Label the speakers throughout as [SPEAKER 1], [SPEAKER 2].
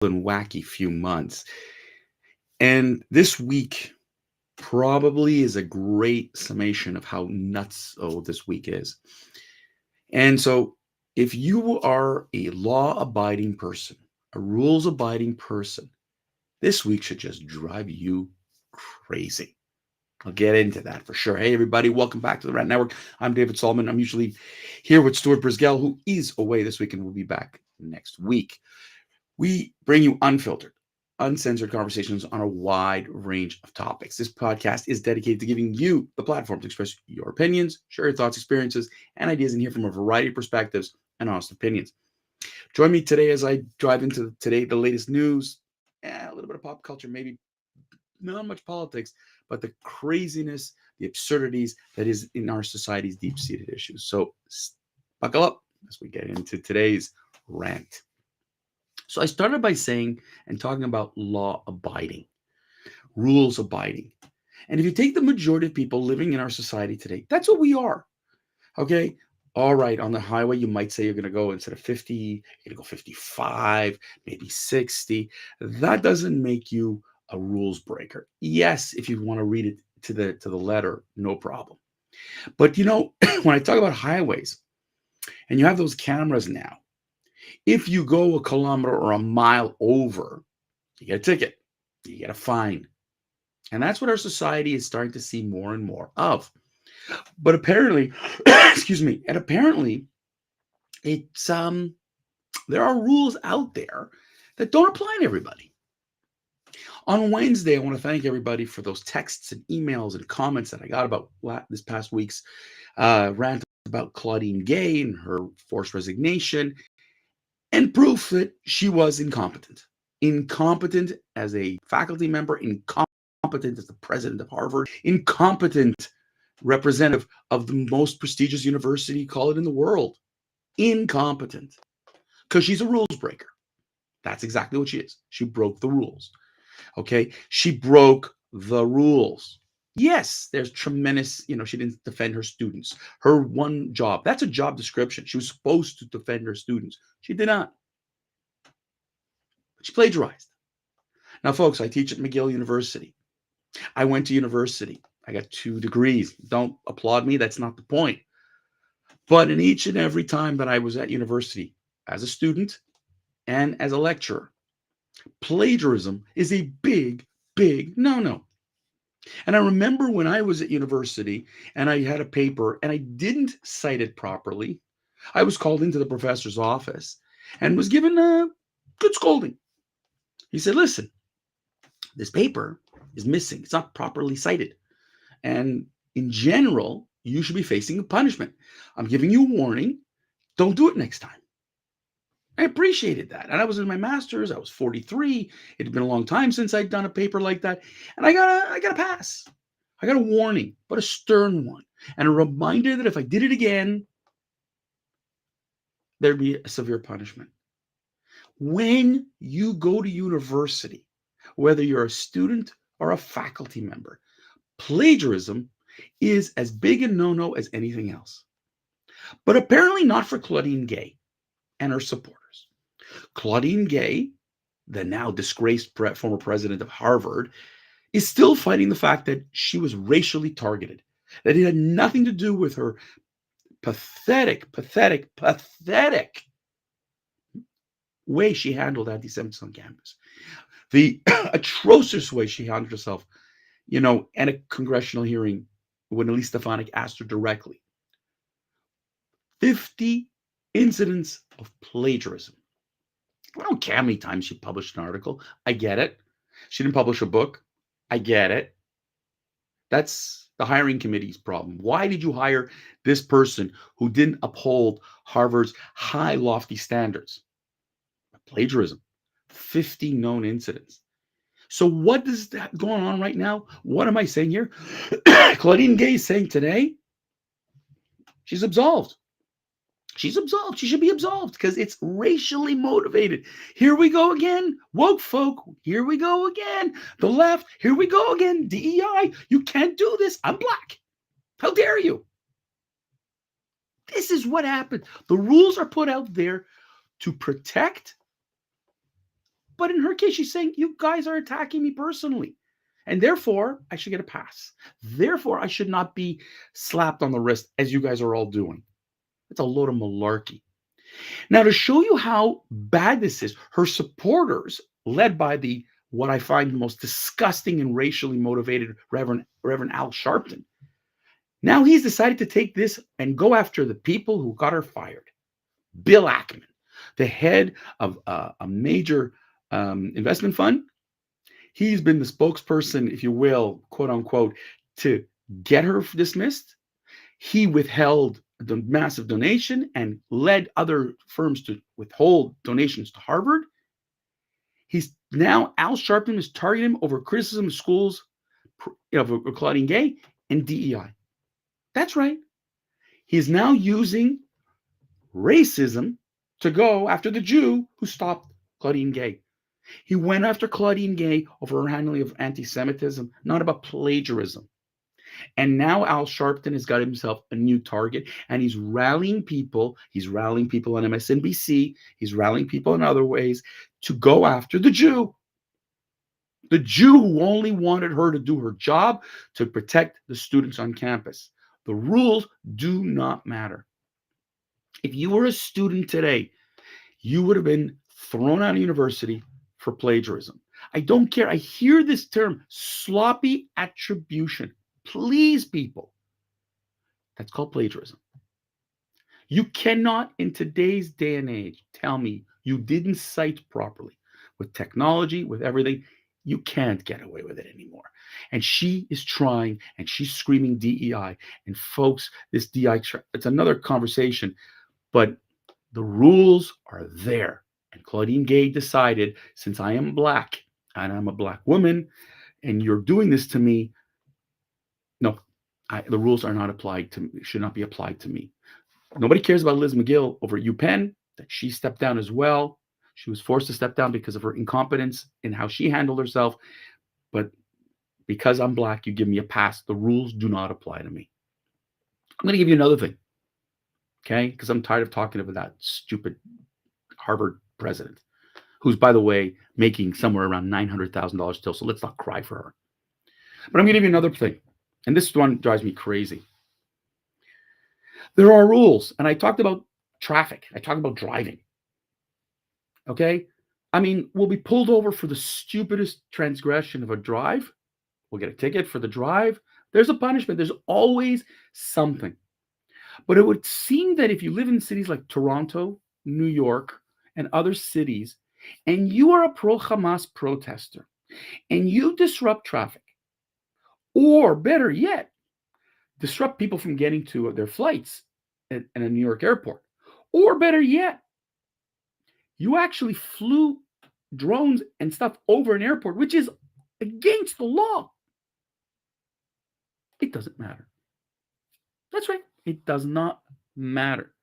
[SPEAKER 1] and wacky few months. And this week probably is a great summation of how nuts this week is. And so, if you are a law abiding person, a rules abiding person, this week should just drive you crazy. I'll get into that for sure. Hey, everybody, welcome back to the Rant Network. I'm David Solomon. I'm usually here with Stuart Brisgell, who is away this week and will be back next week. We bring you unfiltered, uncensored conversations on a wide range of topics. This podcast is dedicated to giving you the platform to express your opinions, share your thoughts, experiences, and ideas, and hear from a variety of perspectives and honest opinions. Join me today as I dive into the latest news, a little bit of pop culture, maybe not much politics, but the craziness, the absurdities that is in our society's deep-seated issues. So buckle up as we get into today's rant. So I started by saying and talking about law abiding, rules abiding. And if you take the majority of people living in our society today, that's what we are. Okay. All right. On the highway, you might say you're going to go instead of 50, you're going to go 55, maybe 60. That doesn't make you a rules breaker. Yes, if you want to read it to the letter, no problem. But when I talk about highways and you have those cameras now, if you go a kilometer or a mile over, you get a ticket, you get a fine. And that's what our society is starting to see more and more of. But apparently, excuse me, and apparently it's there are rules out there that don't apply to everybody. On Wednesday, I want to thank everybody for those texts and emails and comments that I got about this past week's rant about Claudine Gay and her forced resignation and proof that she was incompetent. Incompetent as a faculty member, incompetent as the president of Harvard, incompetent representative of the most prestigious university, call it in the world. Incompetent. Because she's a rules breaker. That's exactly what she is. She broke the rules. Okay? She broke the rules. Yes, there's tremendous, she didn't defend her students. Her one job, that's a job description. She was supposed to defend her students. She did not. She plagiarized. Now, folks, I teach at McGill University. I went to university. I got 2 degrees. Don't applaud me. That's not the point. But in each and every time that I was at university, as a student and as a lecturer, plagiarism is a big, big no-no. And I remember when I was at university and I had a paper and I didn't cite it properly, I was called into the professor's office and was given a good scolding. He said, listen, this paper is missing. It's not properly cited. And in general, you should be facing a punishment. I'm giving you a warning. Don't do it next time. I appreciated that. And I was in my master's. I was 43. It had been a long time since I'd done a paper like that. And I got a pass. I got a warning, but a stern one. And a reminder that if I did it again, there'd be a severe punishment. When you go to university, whether you're a student or a faculty member, plagiarism is as big a no-no as anything else. But apparently not for Claudine Gay and her supporters. Claudine Gay, the now disgraced former president of Harvard, is still fighting the fact that she was racially targeted, that it had nothing to do with her pathetic way she handled anti-Semitism on campus. The atrocious way she handled herself, in a congressional hearing when Elise Stefanik asked her directly. 50 incidents of plagiarism. I don't care how many times she published an article. I get it. She didn't publish a book. I get it. That's the hiring committee's problem. Why did you hire this person who didn't uphold Harvard's high, lofty standards? Plagiarism. 50 known incidents. So what is that going on right now? What am I saying here? Claudine Gay is saying today she's absolved. She's absolved. She should be absolved because it's racially motivated. Here we go again. Woke folk. Here we go again. The left. Here we go again. DEI. You can't do this. I'm black. How dare you? This is what happened. The rules are put out there to protect But in her case, she's saying, you guys are attacking me personally. And therefore, I should get a pass. Therefore, I should not be slapped on the wrist as you guys are all doing. It's a load of malarkey. Now, to show you how bad this is, her supporters, led by the what I find the most disgusting and racially motivated Reverend Al Sharpton, now he's decided to take this and go after the people who got her fired. Bill Ackman, the head of a major investment fund, he's been the spokesperson, if you will, quote unquote, to get her dismissed. He withheld the massive donation and led other firms to withhold donations to Harvard. He's now, Al Sharpton is targeting him over criticism of schools of Claudine Gay and DEI. That's right. He's now using racism to go after the Jew who stopped Claudine Gay. He went after Claudine Gay over her handling of anti-Semitism, not about plagiarism. And now Al Sharpton has got himself a new target, and he's rallying people. He's rallying people on MSNBC. He's rallying people in other ways to go after the Jew. The Jew who only wanted her to do her job to protect the students on campus. The rules do not matter. If you were a student today, you would have been thrown out of university for plagiarism. I don't care. I hear this term, sloppy attribution. Please, people. That's called plagiarism. You cannot, in today's day and age, tell me you didn't cite properly. With technology, with everything, you can't get away with it anymore. And she is trying, and she's screaming DEI. And folks, this DEI, it's another conversation, but the rules are there. And Claudine Gay decided, since I am black, and I'm a black woman, and you're doing this to me, no, the rules are not applied to me, should not be applied to me. Nobody cares about Liz McGill over at UPenn, that she stepped down as well. She was forced to step down because of her incompetence in how she handled herself. But because I'm black, you give me a pass. The rules do not apply to me. I'm going to give you another thing, okay? Because I'm tired of talking about that stupid Harvard president, who's, by the way, making somewhere around $900,000 still. So let's not cry for her. But I'm going to give you another thing. And this one drives me crazy. There are rules. And I talked about traffic. I talked about driving. Okay? I mean, we'll be pulled over for the stupidest transgression of a drive. We'll get a ticket for the drive. There's a punishment. There's always something. But it would seem that if you live in cities like Toronto, New York, and other cities, and you are a pro-Hamas protester, and you disrupt traffic, or better yet, disrupt people from getting to their flights at a New York airport, or better yet, you actually flew drones and stuff over an airport, which is against the law. It doesn't matter. That's right. It does not matter.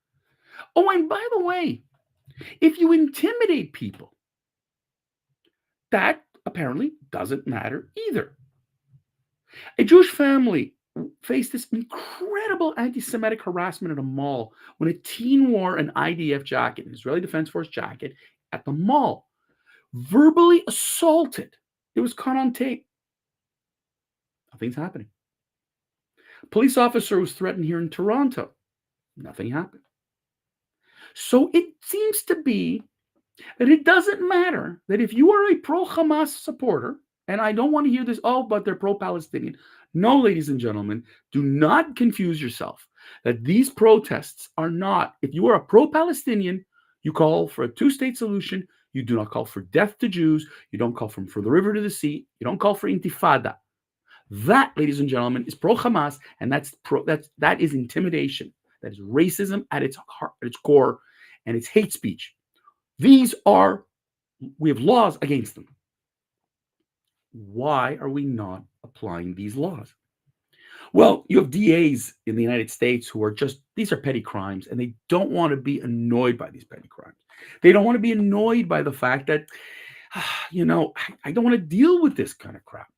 [SPEAKER 1] Oh, and by the way, if you intimidate people, that apparently doesn't matter either. A Jewish family faced this incredible anti-Semitic harassment at a mall when a teen wore an IDF jacket, an Israeli Defense Force jacket, at the mall. Verbally assaulted. It was caught on tape. Nothing's happening. A police officer was threatened here in Toronto. Nothing happened. So it seems to be that it doesn't matter that if you are a pro-Hamas supporter, and I don't want to hear this, oh, but they're pro-Palestinian. No, ladies and gentlemen, do not confuse yourself that these protests are not, if you are a pro-Palestinian, you call for a two-state solution. You do not call for death to Jews. You don't call from the river to the sea. You don't call for intifada. That, ladies and gentlemen, is pro-Hamas, and that is intimidation. That is racism at its heart, at its core, and it's hate speech. We have laws against them. Why are we not applying these laws? Well, you have DAs in the United States who are these are petty crimes, and they don't want to be annoyed by these petty crimes. They don't want to be annoyed by the fact that, I don't want to deal with this kind of crap.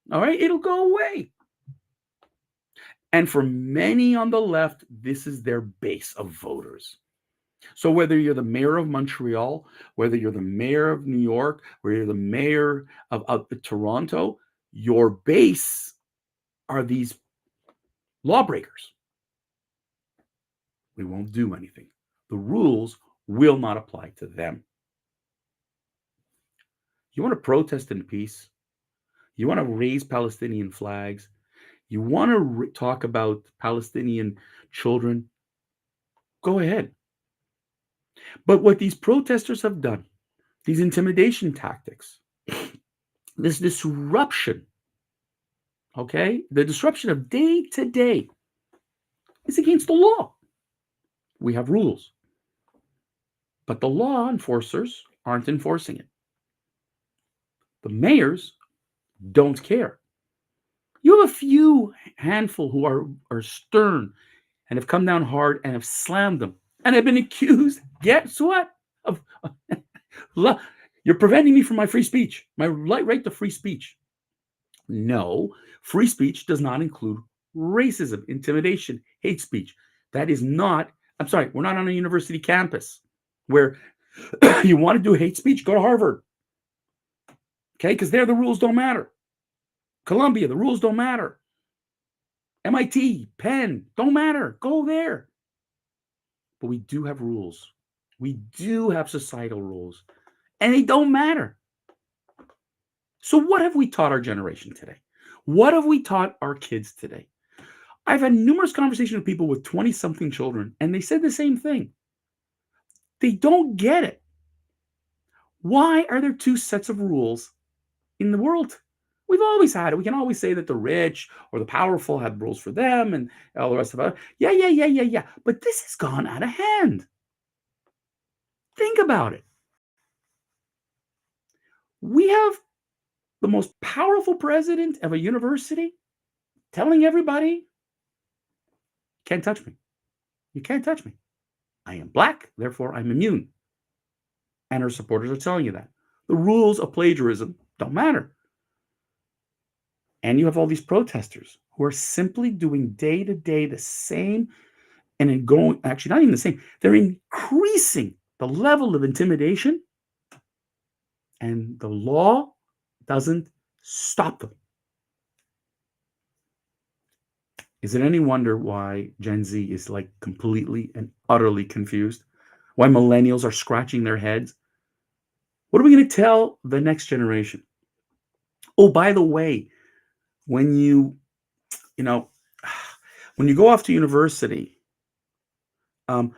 [SPEAKER 1] All right, it'll go away. And for many on the left, this is their base of voters. So whether you're the mayor of Montreal, whether you're the mayor of New York, whether you're the mayor of Toronto, your base are these lawbreakers. We won't do anything. The rules will not apply to them. You want to protest in peace? You want to raise Palestinian flags? You want to talk about Palestinian children? Go ahead. But what these protesters have done, these intimidation tactics, this disruption, okay, the disruption of day to day is against the law. We have rules, but the law enforcers aren't enforcing it. The mayors don't care. You have a few handful who are stern and have come down hard and have slammed them and have been accused. Guess what? Of you're preventing me from my free speech, my right to free speech. No, free speech does not include racism, intimidation, hate speech. That is not, I'm sorry, we're not on a university campus where you want to do hate speech, go to Harvard. Okay, because there the rules don't matter. Columbia, the rules don't matter. MIT, Penn, don't matter. Go there. But we do have rules. We do have societal rules, and they don't matter. So what have we taught our generation today? What have we taught our kids today? I've had numerous conversations with people with 20-something children, and they said the same thing. They don't get it. Why are there two sets of rules in the world? We've always had it. We can always say that the rich or the powerful have rules for them and all the rest of it. Yeah. But this has gone out of hand. Think about it. We have the most powerful president of a university telling everybody, can't touch me. You can't touch me. I am black, therefore I'm immune. And her supporters are telling you that. The rules of plagiarism don't matter. And you have all these protesters who are simply doing day to day the same and then going, actually, not even the same, they're increasing the level of intimidation, and the law doesn't stop them. Is it any wonder why Gen Z is like completely and utterly confused? Why millennials are scratching their heads? What are we going to tell the next generation? Oh, by the way, when you know, when you go off to university, um,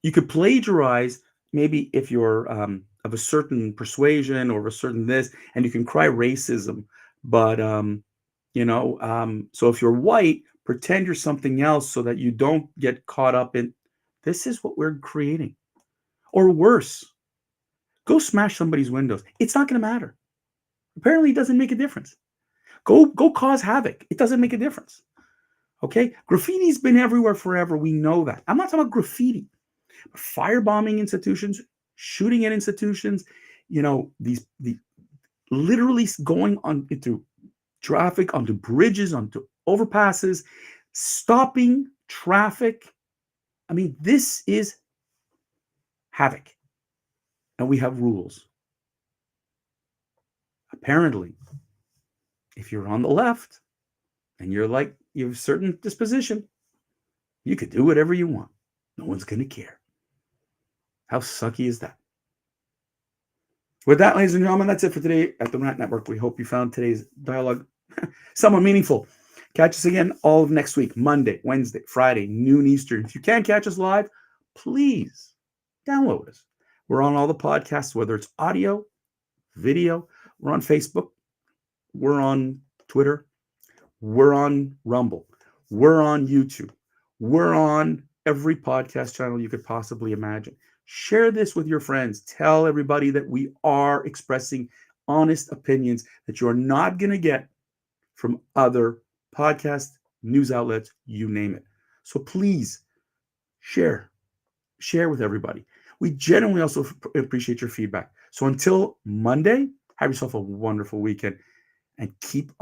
[SPEAKER 1] you could plagiarize maybe if you're of a certain persuasion or of a certain this, and you can cry racism. But so if you're white, pretend you're something else so that you don't get caught up in. This is what we're creating, or worse, go smash somebody's windows. It's not going to matter. Apparently, it doesn't make a difference. Go cause havoc. It doesn't make a difference. Okay, graffiti's been everywhere forever. We know that. I'm not talking about graffiti. Firebombing institutions, shooting at institutions, these literally going on into traffic, onto bridges, onto overpasses, stopping traffic. I mean, this is havoc. And we have rules. Apparently, if you're on the left and you have a certain disposition, you could do whatever you want. No one's going to care. How sucky is that? With that, ladies and gentlemen, that's it for today at the Rant Network. We hope you found today's dialogue somewhat meaningful. Catch us again all of next week, Monday, Wednesday, Friday, noon Eastern. If you can't catch us live, please download us. We're on all the podcasts, whether it's audio, video. We're on Facebook. We're on Twitter. We're on Rumble. We're on YouTube. We're on every podcast channel you could possibly imagine. Share this with your friends. Tell everybody that we are expressing honest opinions that you're not going to get from other podcasts, news outlets, you name it. So please share with everybody. We genuinely also appreciate your feedback. So until Monday, have yourself a wonderful weekend and keep on.